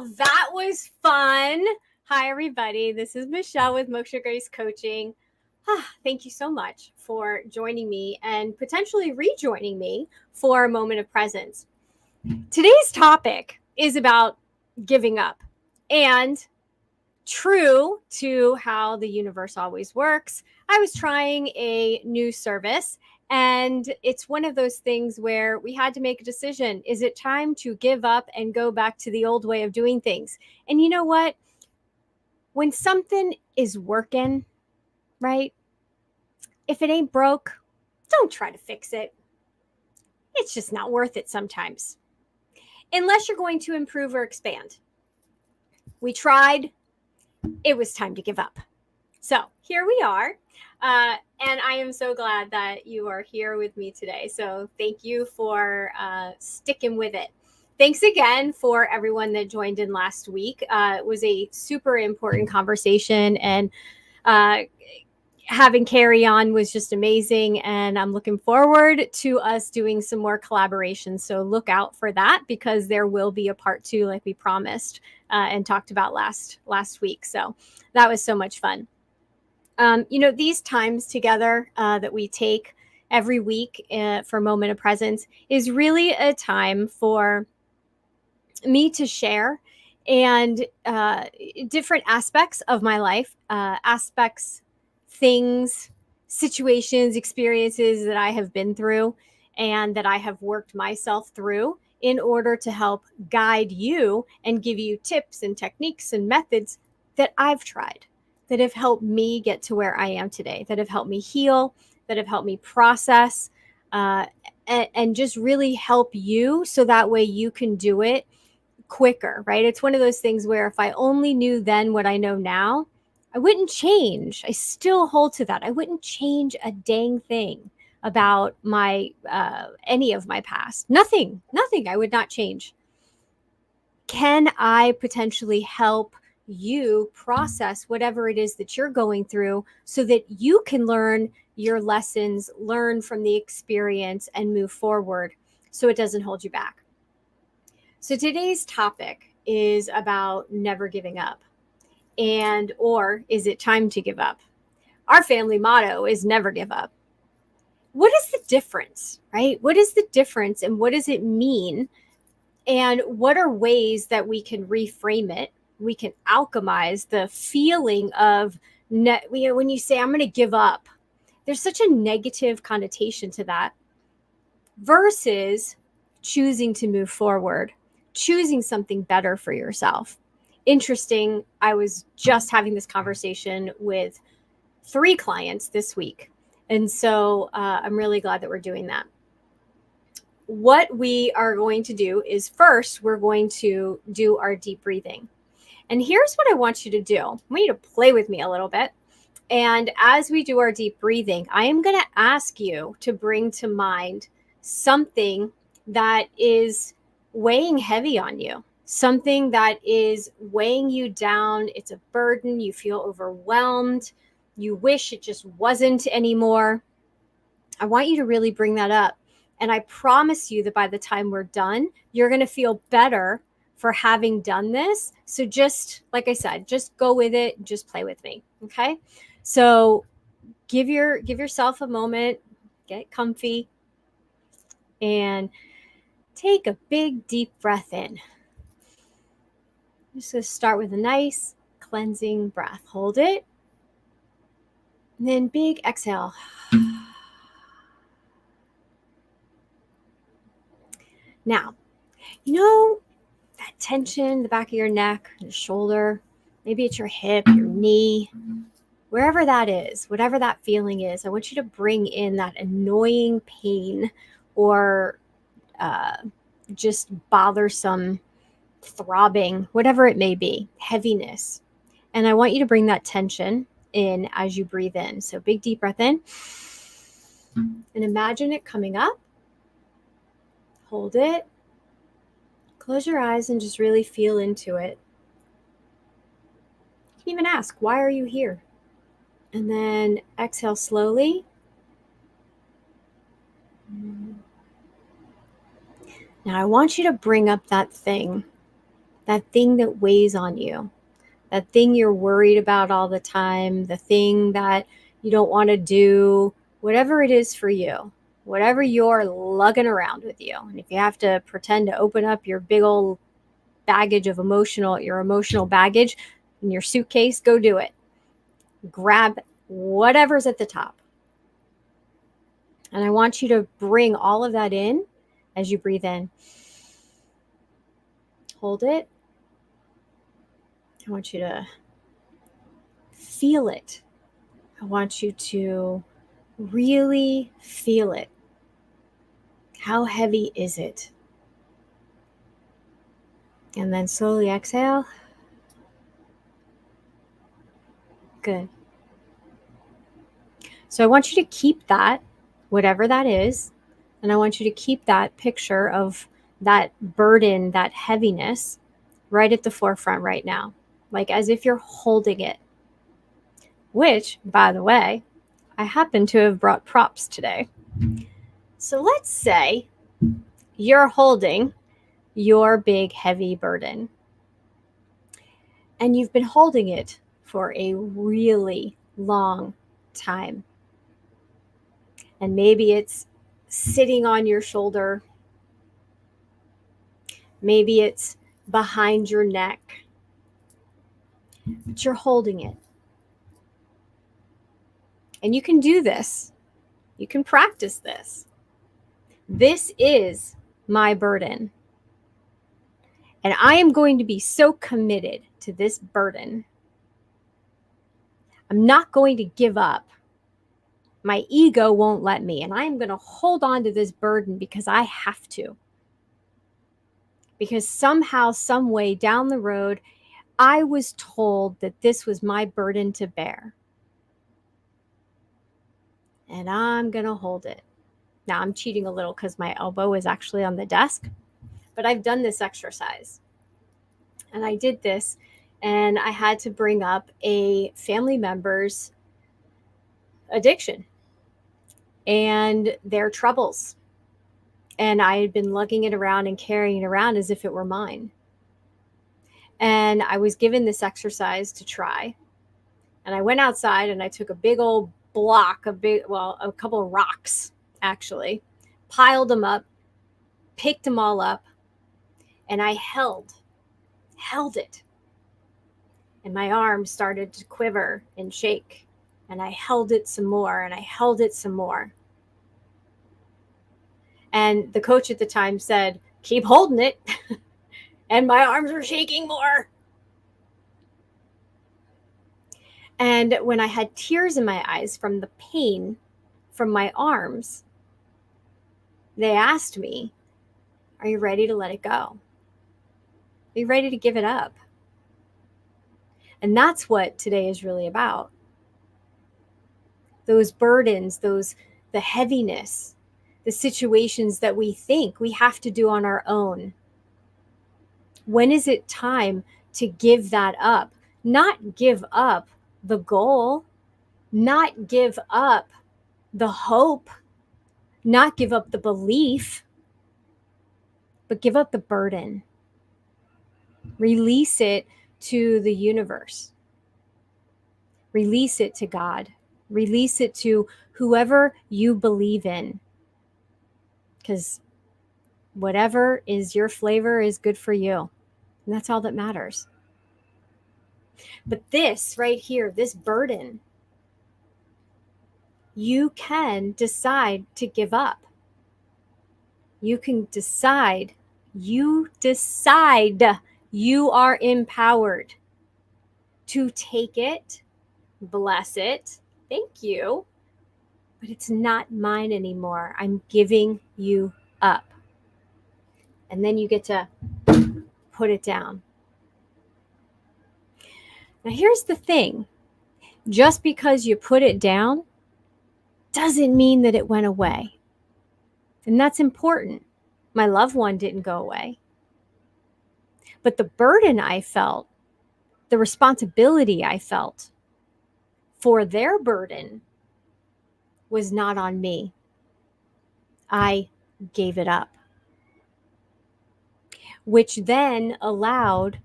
Well, that was fun. Hi, everybody. This is Michelle with Moksha Grace Coaching. Thank you so much for joining me and potentially rejoining me for a moment of presence. Today's topic is about giving up. And true to how the universe always works, I was trying a new service. And it's one of those things where we had to make a decision. Is it time to give up and go back to the old way of doing things? And you know what? When something is working, right? If it ain't broke, don't try to fix it. It's just not worth it sometimes, unless you're going to improve or expand. We tried, it was time to give up. So here we are. And I am so glad that you are here with me today. So thank you for sticking with it. Thanks again for everyone that joined in last week. It was a super important conversation, and having Carrie on was just amazing. And I'm looking forward to us doing some more collaborations. So look out for that, because there will be a part 2 like we promised and talked about last week. So that was so much fun. These times together that we take every week for Moment of Presence is really a time for me to share and different aspects of my life, things, situations, experiences that I have been through and that I have worked myself through in order to help guide you and give you tips and techniques and methods that I've tried, that have helped me get to where I am today, that have helped me heal, that have helped me process, and just really help you so that way you can do it quicker, right? It's one of those things where if I only knew then what I know now, I wouldn't change. I still hold to that. I wouldn't change a dang thing about my any of my past. Nothing I would not change. Can I potentially help you process whatever it is that you're going through so that you can learn your lessons, learn from the experience, and move forward so it doesn't hold you back? So today's topic is about never giving up, or is it time to give up? Our family motto is never give up. What is the difference, right? What is the difference, and what does it mean? And what are ways that we can reframe it? We can alchemize the feeling of, when you say, I'm going to give up, there's such a negative connotation to that versus choosing to move forward, choosing something better for yourself. Interesting. I was just having this conversation with 3 clients this week. And so I'm really glad that we're doing that. What we are going to do is first, we're going to do our deep breathing. And here's what I want you to do. I want you to play with me a little bit. And as we do our deep breathing, I am going to ask you to bring to mind something that is weighing heavy on you, something that is weighing you down. It's a burden. You feel overwhelmed. You wish it just wasn't anymore. I want you to really bring that up. And I promise you that by the time we're done, you're going to feel better for having done this. So just like I said, just go with it. Just play with me. Okay. So give yourself a moment, get comfy, and take a big deep breath in. I'm just going to start with a nice cleansing breath. Hold it. And then big exhale. Now, that tension in the back of your neck, your shoulder, maybe it's your hip, your knee, wherever that is, whatever that feeling is, I want you to bring in that annoying pain or just bothersome throbbing, whatever it may be, heaviness. And I want you to bring that tension in as you breathe in. So big deep breath in and imagine it coming up. Hold it. Close your eyes and just really feel into it. You can even ask, why are you here? And then exhale slowly. Now I want you to bring up that thing that thing that weighs on you, that thing you're worried about all the time, the thing that you don't want to do, whatever it is for you, whatever you're lugging around with you. And if you have to pretend to open up your big old baggage of your emotional baggage in your suitcase, go do it. Grab whatever's at the top. And I want you to bring all of that in as you breathe in. Hold it. I want you to feel it. I want you to really feel it. How heavy is it? And then slowly exhale. Good. So I want you to keep that, whatever that is, and I want you to keep that picture of that burden, that heaviness, right at the forefront right now, like as if you're holding it. Which, by the way, I happen to have brought props today. So let's say you're holding your big, heavy burden, and you've been holding it for a really long time. And maybe it's sitting on your shoulder. Maybe it's behind your neck. But you're holding it. And you can do this. You can practice this. This is my burden. And I am going to be so committed to this burden. I'm not going to give up. My ego won't let me. And I am going to hold on to this burden because I have to. Because somehow, some way down the road, I was told that this was my burden to bear. And I'm going to hold it. Now I'm cheating a little because my elbow is actually on the desk, but I've done this exercise. And I did this, and I had to bring up a family member's addiction and their troubles. And I had been lugging it around and carrying it around as if it were mine. And I was given this exercise to try. And I went outside and I took a big old block, a couple of rocks, actually, piled them up, picked them all up, and I held it. And my arm started to quiver and shake. And I held it some more, and I held it some more. And the coach at the time said, keep holding it. And my arms were shaking more. And when I had tears in my eyes from the pain from my arms, they asked me, are you ready to let it go? Are you ready to give it up? And that's what today is really about. Those burdens, the heaviness, the situations that we think we have to do on our own. When is it time to give that up? Not give up the goal, not give up the hope, not give up the belief, but give up the burden. Release it to the universe. Release it to God. Release it to whoever you believe in. Because whatever is your flavor is good for you. And that's all that matters. But this right here, this burden, you can decide to give up. You can decide. You are empowered to take it, bless it, thank you, but it's not mine anymore. I'm giving you up. And then you get to put it down. Now, here's the thing. Just because you put it down doesn't mean that it went away. And that's important. My loved one didn't go away. But the burden I felt, the responsibility I felt for their burden was not on me. I gave it up. which then allowed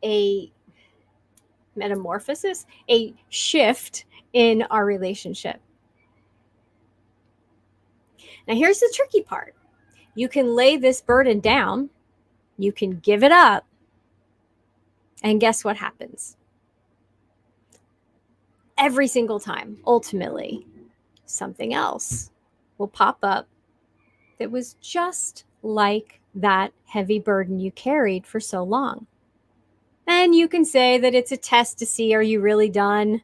a metamorphosis, a shift in our relationship. Now, here's the tricky part. You can lay this burden down, you can give it up, and guess what happens? Every single time, ultimately, something else will pop up that was just like that heavy burden you carried for so long. And you can say that it's a test to see, are you really done?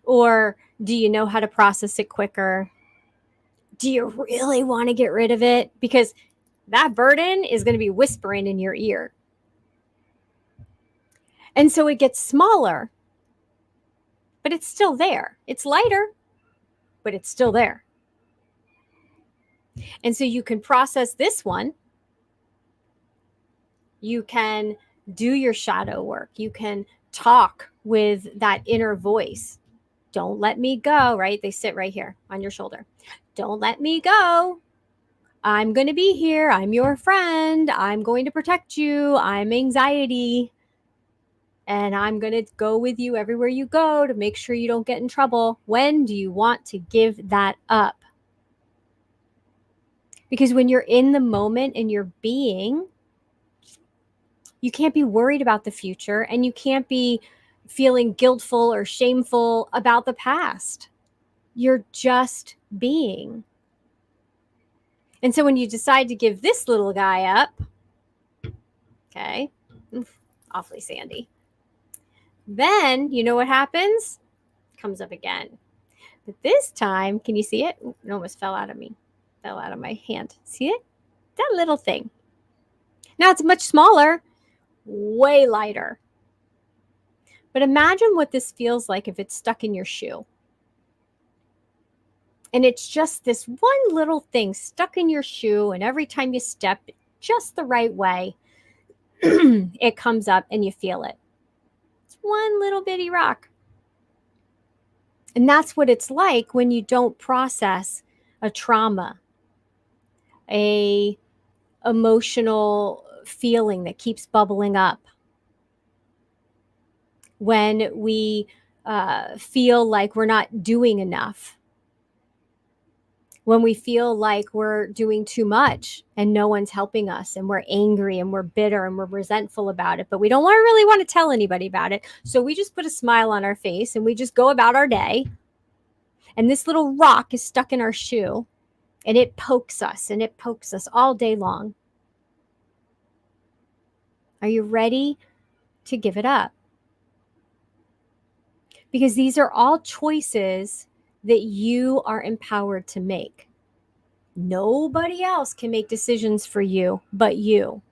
Or do you know how to process it quicker? Do you really want to get rid of it? Because that burden is going to be whispering in your ear. And so it gets smaller, but it's still there. It's lighter, but it's still there. And so you can process this one. You can do your shadow work. You can talk with that inner voice. Don't let me go, right? They sit right here on your shoulder. Don't let me go. I'm going to be here. I'm your friend. I'm going to protect you. I'm anxiety. And I'm going to go with you everywhere you go to make sure you don't get in trouble. When do you want to give that up? Because when you're in the moment and you're being, you can't be worried about the future and you can't be feeling guiltful or shameful about the past. You're just being. And so when you decide to give this little guy up, okay, awfully sandy, then you know what happens? It comes up again. But this time, can you see it? It almost fell out of me, fell out of my hand. See it? That little thing. Now it's much smaller, way lighter. But imagine what this feels like if it's stuck in your shoe. And it's just this one little thing stuck in your shoe, and every time you step just the right way, it comes up and you feel it. It's one little bitty rock. And that's what it's like when you don't process a trauma, a emotional feeling that keeps bubbling up. When we feel like we're not doing enough. When we feel like we're doing too much and no one's helping us, and we're angry and we're bitter and we're resentful about it, but we don't really want to tell anybody about it. So we just put a smile on our face and we just go about our day. And this little rock is stuck in our shoe and it pokes us all day long. Are you ready to give it up? Because these are all choices that you are empowered to make. Nobody else can make decisions for you but you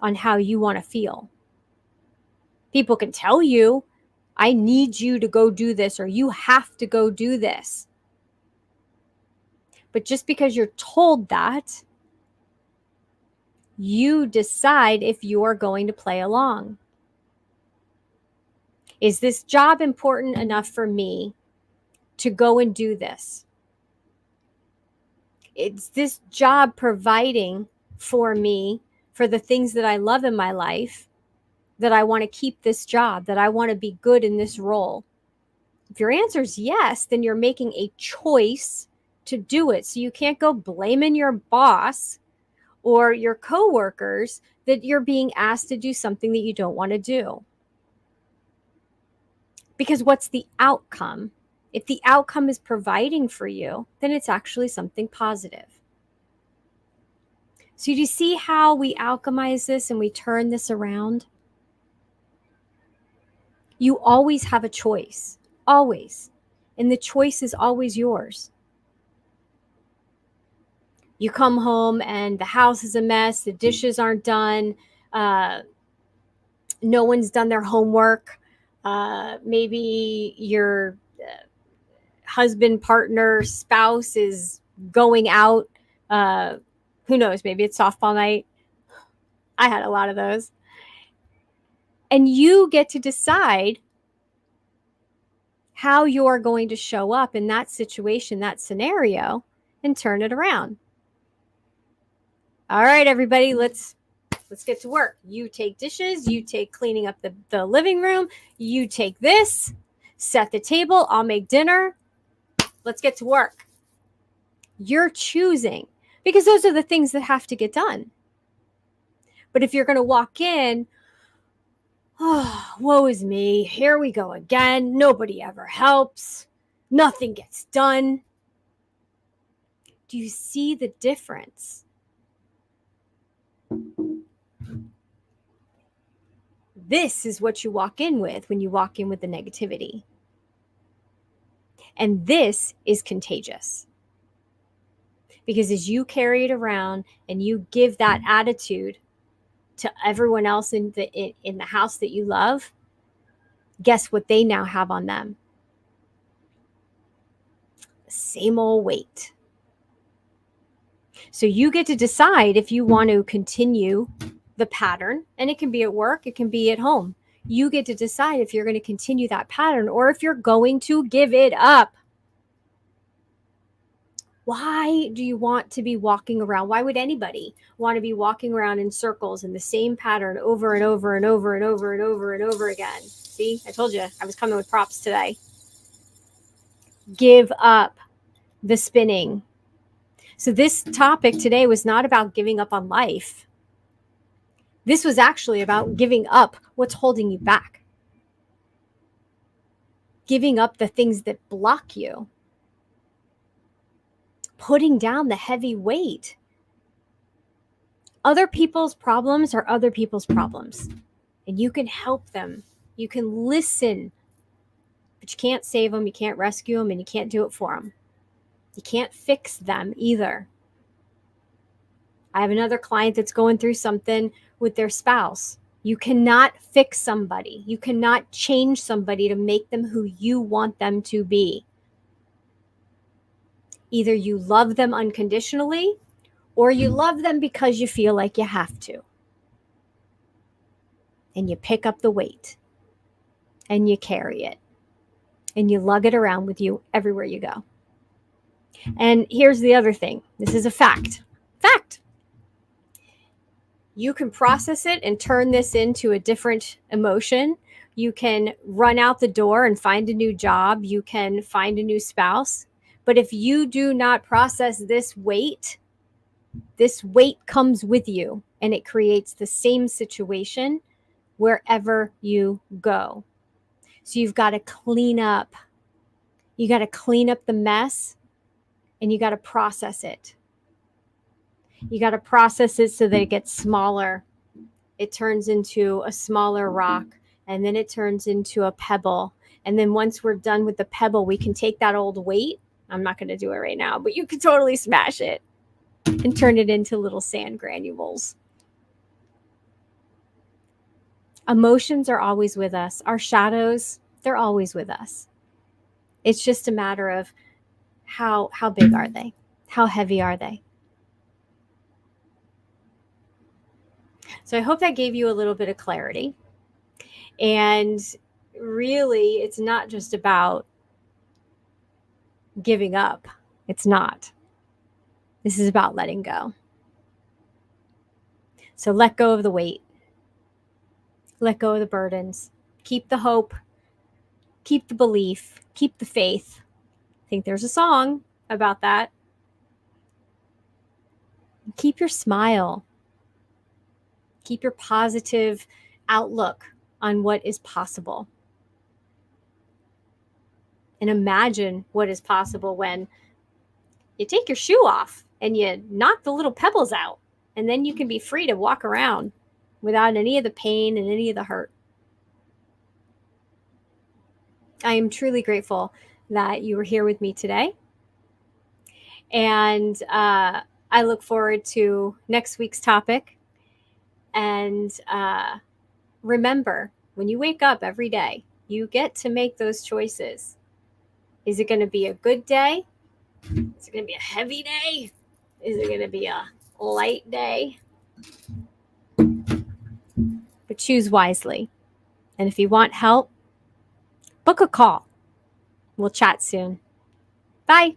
on how you want to feel. People can tell you, I need you to go do this, or you have to go do this. But just because you're told that, you decide if you're going to play along. Is this job important enough for me to go and do this? Is this job providing for me for the things that I love in my life, that I want to keep this job, that I want to be good in this role? If your answer is yes, then you're making a choice to do it. So you can't go blaming your boss or your coworkers that you're being asked to do something that you don't want to do. Because what's the outcome? If the outcome is providing for you, then it's actually something positive. So do you see how we alchemize this and we turn this around? You always have a choice, always. And the choice is always yours. You come home and the house is a mess, the dishes aren't done, no one's done their homework. Maybe your husband, partner, spouse is going out. Who knows? Maybe it's softball night. I had a lot of those. And you get to decide how you're going to show up in that situation, that scenario, and turn it around. All right, everybody, let's get to work. You take dishes, you take cleaning up the living room, you take this, set the table, I'll make dinner. Let's get to work. You're choosing, because those are the things that have to get done. But if you're going to walk in, oh, woe is me, here we go again, nobody ever helps, nothing gets done. Do you see the difference? This is what you walk in with when you walk in with the negativity. And this is contagious. Because as you carry it around and you give that attitude to everyone else in the house that you love, guess what they now have on them? The same old weight. So you get to decide if you want to continue the pattern, and it can be at work, it can be at home. You get to decide if you're going to continue that pattern or if you're going to give it up. Why do you want to be walking around? Why would anybody want to be walking around in circles in the same pattern over and over and over and over and over and over again? See, I told you I was coming with props today. Give up the spinning. So this topic today was not about giving up on life. This was actually about giving up what's holding you back. Giving up the things that block you. Putting down the heavy weight. Other people's problems are other people's problems. And you can help them. You can listen. But you can't save them. You can't rescue them. And you can't do it for them. You can't fix them either. I have another client that's going through something with their spouse. You cannot fix somebody. You cannot change somebody to make them who you want them to be. Either you love them unconditionally or you love them because you feel like you have to. And you pick up the weight and you carry it and you lug it around with you everywhere you go. And here's the other thing. This is a fact. Fact. You can process it and turn this into a different emotion. You can run out the door and find a new job. You can find a new spouse. But if you do not process this weight comes with you and it creates the same situation wherever you go. So you've got to clean up. You got to clean up the mess and you got to process it. You got to process it so that it gets smaller. It turns into a smaller rock, and then it turns into a pebble. And then once we're done with the pebble, we can take that old weight. I'm not going to do it right now, but you can totally smash it and turn it into little sand granules. Emotions are always with us. Our shadows, they're always with us. It's just a matter of how big are they? How heavy are they? So I hope that gave you a little bit of clarity. And really, it's not just about giving up. It's not. This is about letting go. So let go of the weight. Let go of the burdens. Keep the hope. Keep the belief. Keep the faith. I think there's a song about that. Keep your smile. Keep your positive outlook on what is possible. And imagine what is possible when you take your shoe off and you knock the little pebbles out. And then you can be free to walk around without any of the pain and any of the hurt. I am truly grateful that you were here with me today. And I look forward to next week's topic. And remember, when you wake up every day, you get to make those choices. Is it going to be a good day? Is it going to be a heavy day? Is it going to be a light day? But choose wisely. And if you want help, book a call. We'll chat soon. Bye.